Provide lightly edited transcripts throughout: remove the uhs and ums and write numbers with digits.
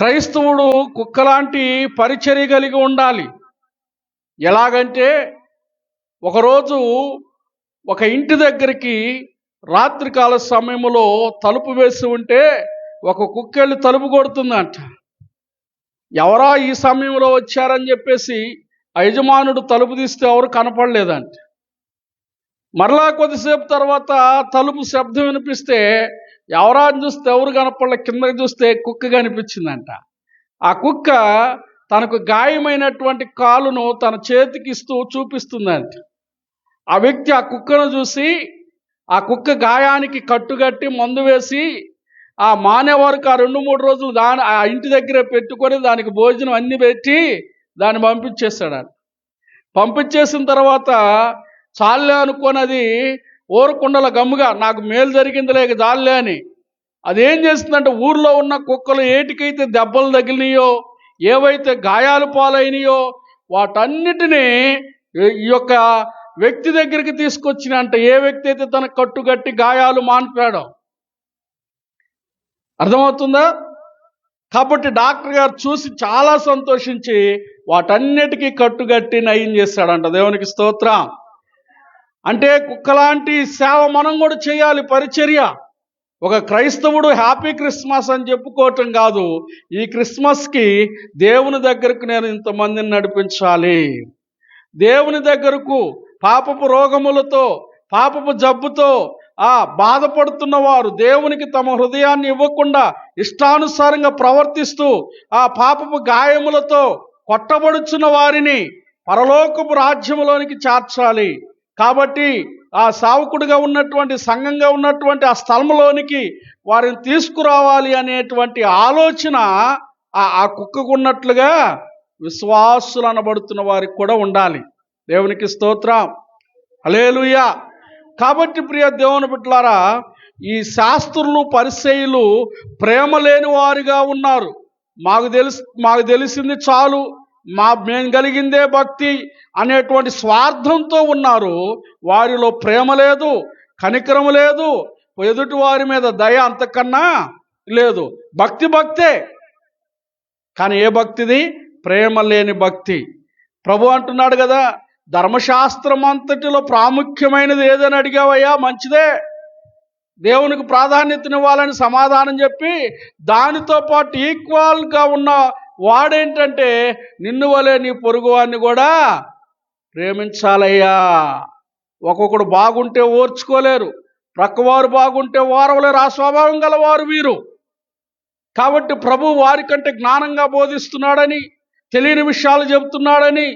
క్రైస్తవుడు కుక్కలాంటి పరిచర్య కలిగి ఉండాలి. ఎలాగంటే ఒకరోజు ఒక ఇంటి దగ్గరికి రాత్రికాల సమయంలో తలుపు వేసి ఉంటే ఒక కుక్క వెళ్ళి తలుపు కొడుతుందంట. ఎవరా ఈ సమయంలో వచ్చారని చెప్పేసి ఆ యజమానుడు తలుపు తీస్తే ఎవరు కనపడలేదంట. మరలా కొద్దిసేపు తర్వాత తలుపు శబ్దం వినిపిస్తే ఎవరా అని చూస్తే ఎవరు కనపడలే, కిందకి చూస్తే కుక్క కనిపించిందంట. ఆ కుక్క తనకు గాయమైనటువంటి కాలును తన చేతికి ఇస్తూ చూపిస్తుందంట. ఆ వ్యక్తి ఆ కుక్కను చూసి ఆ కుక్క గాయానికి కట్టుగట్టి మందు వేసి ఆ మానే వరకు ఆ 2-3 రోజులు ఆ ఇంటి దగ్గరే పెట్టుకొని దానికి భోజనం అన్ని పెట్టి దాన్ని పంపించేస్తాడు. పంపించేసిన తర్వాత చాలే అనుకొని అది ఊరకుండల గమ్ముగా నాకు మేలు జరిగింది లేక చాలే అని అదేం చేస్తుందంటే ఊర్లో ఉన్న కుక్కలు ఏటికైతే దెబ్బలు తగిలినాయో, ఏవైతే గాయాలు పాలైనయో వాటన్నిటినీ ఈ యొక్క వ్యక్తి దగ్గరికి తీసుకొచ్చిన అంటే ఏ వ్యక్తి అయితే తన కట్టుగట్టి గాయాలు మాన్పాడో. అర్థమవుతుందా? కాబట్టి డాక్టర్ గారు చూసి చాలా సంతోషించి వాటన్నిటికీ కట్టుగట్టి నయం చేశాడంట. దేవునికి స్తోత్రం. అంటే కుక్కలాంటి సేవ మనం కూడా చేయాలి, పరిచర్య. ఒక క్రైస్తవుడు హ్యాపీ క్రిస్మస్ అని చెప్పుకోవటం కాదు, ఈ క్రిస్మస్కి దేవుని దగ్గరకు నేను ఇంతమందిని నడిపించాలి, దేవుని దగ్గరకు పాపపు రోగములతో పాపపు జబ్బుతో బాధపడుతున్న వారు దేవునికి తమ హృదయాన్ని ఇవ్వకుండా ఇష్టానుసారంగా ప్రవర్తిస్తూ ఆ పాపపు గాయములతో కొట్టబడుచున్న వారిని పరలోకపు రాజ్యములోనికి చేర్చాలి. కాబట్టి ఆ సావుకుడిగా ఉన్నటువంటి సంఘంగా ఉన్నటువంటి ఆ స్థలంలోనికి వారిని తీసుకురావాలి అనేటువంటి ఆలోచన ఆ కుక్కకు ఉన్నట్లుగా విశ్వాసులు అనబడుతున్న వారికి కూడా ఉండాలి. దేవునికి స్తోత్రం. హల్లెలూయా. కాబట్టి ప్రియ దేవుని బిడ్డలారా, ఈ శాస్త్రులు పరిసయ్యులు ప్రేమ లేని వారిగా ఉన్నారు. మాకు తెలిసింది చాలు, మేము కలిగిందే భక్తి అనేటువంటి స్వార్థంతో ఉన్నారు. వారిలో ప్రేమ లేదు, కనికరం లేదు, ఎదుటి వారి మీద దయ అంతకన్నా లేదు. భక్తే, కానీ ఏ భక్తిది? ప్రేమ లేని భక్తి. ప్రభు అంటున్నాడు కదా, ధర్మశాస్త్రం అంతటిలో ప్రాముఖ్యమైనది ఏదని అడిగావయ్యా, మంచిదే, దేవునికి ప్రాధాన్యతనివ్వాలని సమాధానం చెప్పి దానితో పాటు ఈక్వల్గా ఉన్న వాడేంటంటే నిన్ను వలే నీ పొరుగువాడిని కూడా ప్రేమించాలయ్యా. ఒక్కొక్కడు బాగుంటే ఓర్చుకోలేరు, ప్రక్కవారు బాగుంటే ఓరవలేరు, ఆ స్వభావం గలవారు వీరు. కాబట్టి ప్రభు వారికంటే జ్ఞానంగా బోధిస్తున్నాడని, తెలియని విషయాలు చెబుతున్నాడని,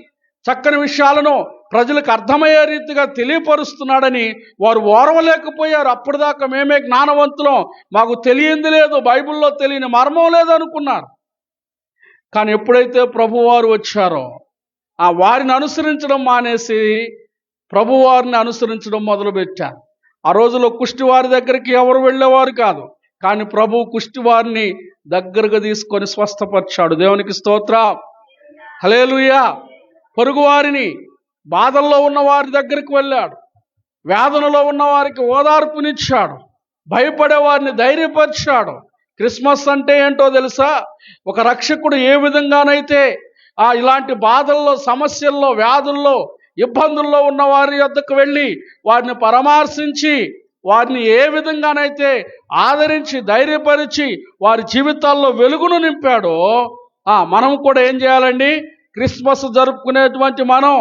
చక్కని విషయాలను ప్రజలకు అర్థమయ్యే రీతిగా తెలియపరుస్తున్నాడని వారు ఓర్వలేకపోయారు. అప్పటిదాకా మేమే జ్ఞానవంతులం, మాకు తెలియంది లేదు, బైబిల్లో తెలియని మర్మం లేదు అనుకున్నారు. కానీ ఎప్పుడైతే ప్రభువారు వచ్చారో వారిని అనుసరించడం మానేసి ప్రభువారిని అనుసరించడం మొదలుపెట్టారు. ఆ రోజుల్లో కుష్టివారి దగ్గరికి ఎవరు వెళ్ళేవారు కాదు, కానీ ప్రభు కుష్టివారిని దగ్గరగా తీసుకొని స్వస్థపరిచాడు. దేవునికి స్తోత్రం. హల్లెలూయా. పొరుగువారిని, బాధల్లో ఉన్న వారి దగ్గరికి వెళ్ళాడు, వేదనలో ఉన్న వారికి ఓదార్పునిచ్చాడు, భయపడే వారిని ధైర్యపరిచాడు. క్రిస్మస్ అంటే ఏంటో తెలుసా? ఒక రక్షకుడు ఏ విధంగానైతే ఇలాంటి బాధల్లో, సమస్యల్లో, వ్యాధుల్లో, ఇబ్బందుల్లో ఉన్న వారి వద్దకు వెళ్ళి వారిని పరామర్శించి వారిని ఏ విధంగానైతే ఆదరించి ధైర్యపరిచి వారి జీవితాల్లో వెలుగును నింపాడో మనం కూడా ఏం చేయాలండి? క్రిస్మస్ జరుపుకునేటువంటి మనం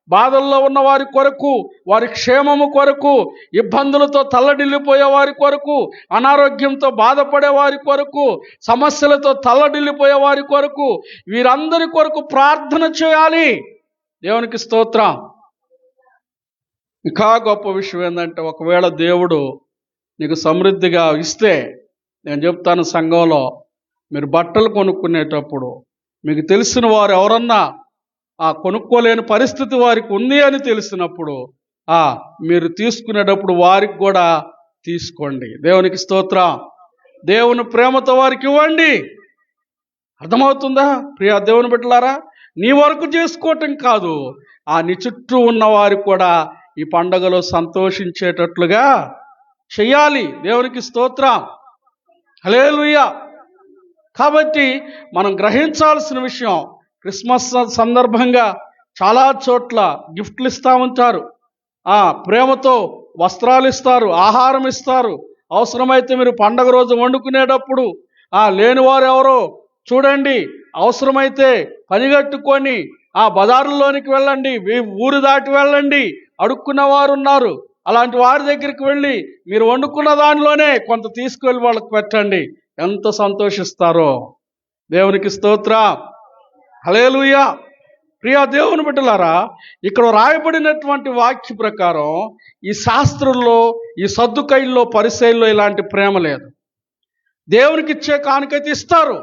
బాధల్లో ఉన్న వారి కొరకు, వారి క్షేమము కొరకు, ఇబ్బందులతో తల్లడిల్లిపోయే వారి కొరకు, అనారోగ్యంతో బాధపడే వారి కొరకు, సమస్యలతో తల్లడిల్లిపోయే వారి కొరకు, వీరందరి కొరకు ప్రార్థన చేయాలి. దేవునికి స్తోత్రం. ఇంకా గొప్ప విషయం ఏంటంటే, ఒకవేళ దేవుడు నీకు సమృద్ధిగా ఇస్తే, నేను చెప్తాను, సంఘంలో మీరు బట్టలు కొనుక్కునేటప్పుడు మీకు తెలిసిన వారు ఎవరన్నా కొనుక్కోలేని పరిస్థితి వారికి ఉంది అని తెలిసినప్పుడు మీరు తీసుకునేటప్పుడు వారికి కూడా తీసుకోండి. దేవునికి స్తోత్రం. దేవుని ప్రేమతో వారికి ఇవ్వండి. అర్థమవుతుందా ప్రియ దేవుని బిడ్డలారా? నీ వరకు చేసుకోవటం కాదు, నీ చుట్టూ ఉన్న వారికి కూడా ఈ పండగలో సంతోషించేటట్లుగా చెయ్యాలి. దేవునికి స్తోత్రం. హల్లెలూయా. కాబట్టి మనం గ్రహించాల్సిన విషయం, క్రిస్మస్ సందర్భంగా చాలా చోట్ల గిఫ్ట్లు ఇస్తూ ఉంటారు. ప్రేమతో వస్త్రాలు ఇస్తారు, ఆహారం ఇస్తారు. అవసరమైతే మీరు పండగ రోజు వండుకునేటప్పుడు లేనివారు ఎవరో చూడండి, అవసరమైతే పనిగట్టుకొని బజారులోనికి వెళ్ళండి, ఊరు దాటి వెళ్ళండి, అడుక్కున్న వారు ఉన్నారు, అలాంటి వారి దగ్గరికి వెళ్ళి మీరు వండుకున్న దానిలోనే కొంత తీసుకువెళ్ళి వాళ్ళకి పెట్టండి. ఎంత సంతోషిస్తారో. దేవునికి స్తోత్రం, హల్లెలూయా. ప్రియ దేవుని బిడ్డలారా, ఇక్కడ రాయబడినటువంటి వాక్య ప్రకారం ఈ శాస్త్రుల్లో, ఈ సద్దుకైల్లో, పరిసయ్యుల్లో ఇలాంటి ప్రేమ లేదు. దేవునికి ఇచ్చే కానుకైతే ఇస్తారు,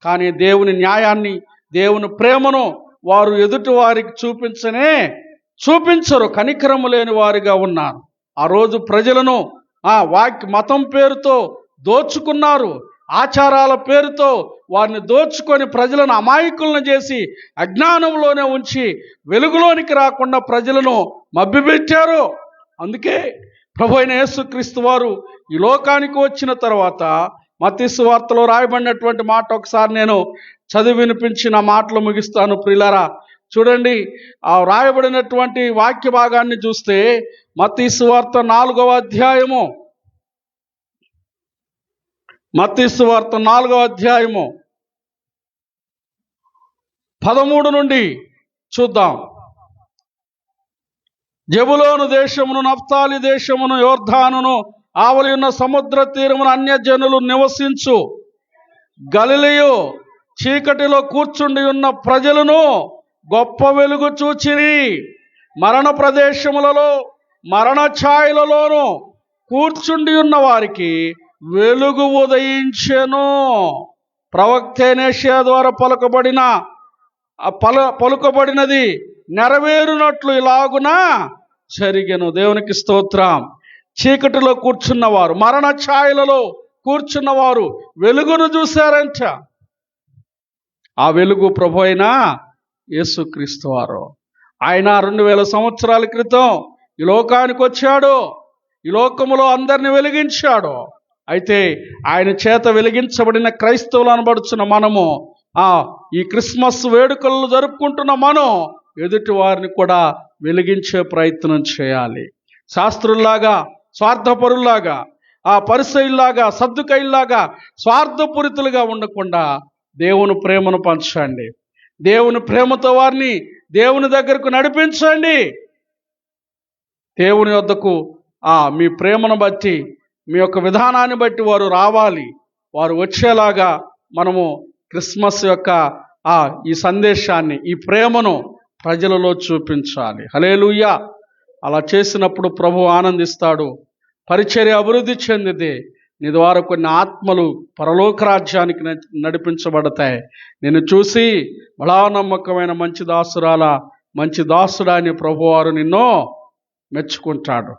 కానీ దేవుని న్యాయాన్ని, దేవుని ప్రేమను వారు ఎదుటి వారికి చూపించరు. కనికరము లేని వారిగా ఉన్నారు. ఆ రోజు ప్రజలను మతం పేరుతో దోచుకున్నారు. ఆచారాల పేరుతో వారిని దోచుకొని ప్రజలను అమాయకులను చేసి అజ్ఞానంలోనే ఉంచి వెలుగులోనికి రాకుండా ప్రజలను మభ్యపెట్టారు. అందుకే ప్రభువైన యేసుక్రీస్తు వారు ఈ లోకానికి వచ్చిన తర్వాత మత్తయి సువార్తలో రాయబడినటువంటి మాట ఒకసారి నేను చదివి వినిపించిన మాటలు ముగిస్తాను. ప్రియులారా, చూడండి, రాయబడినటువంటి వాక్య భాగాన్ని చూస్తే మత్తయి సువార్త 4వ అధ్యాయము, మత్తయి సువార్త 4వ అధ్యాయము 13 నుండి చూద్దాం. జెబులోను దేశమును, నఫ్తాలి దేశమును, యోర్దానును ఆవలి ఉన్న సముద్ర తీరమును అన్యజనులు నివసించు గలిలయు చీకటిలో కూర్చుండి ఉన్న ప్రజలను గొప్ప వెలుగు చూచిరి. మరణ ప్రదేశములలో, మరణ ఛాయలలోను కూర్చుండి ఉన్న వారికి వెలుగు ఉదయించెను. ప్రవక్త యెషయా ద్వారా పలుకబడినది నెరవేరునట్లు ఇలాగున జరిగెను. దేవునికి స్తోత్రం. చీకటిలో కూర్చున్నవారు, మరణ ఛాయలలో కూర్చున్నవారు వెలుగును చూశారంట. ఆ వెలుగు ప్రభు అయిన యేసుక్రీస్తు వారు. ఆయన 2000 సంవత్సరాల క్రితం ఈ లోకానికి వచ్చాడు, ఈ లోకములో అందరిని వెలిగించాడు. అయితే ఆయన చేత వెలిగించబడిన క్రైస్తవులు అనబడుచున్న మనము ఈ క్రిస్మస్ వేడుకలను జరుపుకుంటున్న మనం ఎదుటి వారిని కూడా వెలిగించే ప్రయత్నం చేయాలి. శాస్త్రుల్లాగా, స్వార్థపరుల్లాగా, పరిసయ్యుల్లాగా, సద్దుకైల్లాగా స్వార్థపూరితులుగా ఉండకుండా దేవుని ప్రేమను పంచండి. దేవుని ప్రేమతో వారిని దేవుని దగ్గరకు నడిపించండి. దేవుని వద్దకు మీ ప్రేమను బట్టి, మీ యొక్క విధానాన్ని బట్టి వారు రావాలి. వారు వచ్చేలాగా మనము క్రిస్మస్ యొక్క ఈ సందేశాన్ని, ఈ ప్రేమను ప్రజలలో చూపించాలి. హల్లెలూయా. అలా చేసినప్పుడు ప్రభు ఆనందిస్తాడు. పరిచర్య అభివృద్ధి చెందితే నీ ద్వారా కొన్ని ఆత్మలు పరలోక రాజ్యానికి నడిపించబడతాయి. నిన్ను చూసి బలా నమ్మకమైన మంచి దాసురాల, మంచి దాసుడా అని ప్రభువారు నిన్ను మెచ్చుకుంటాడు.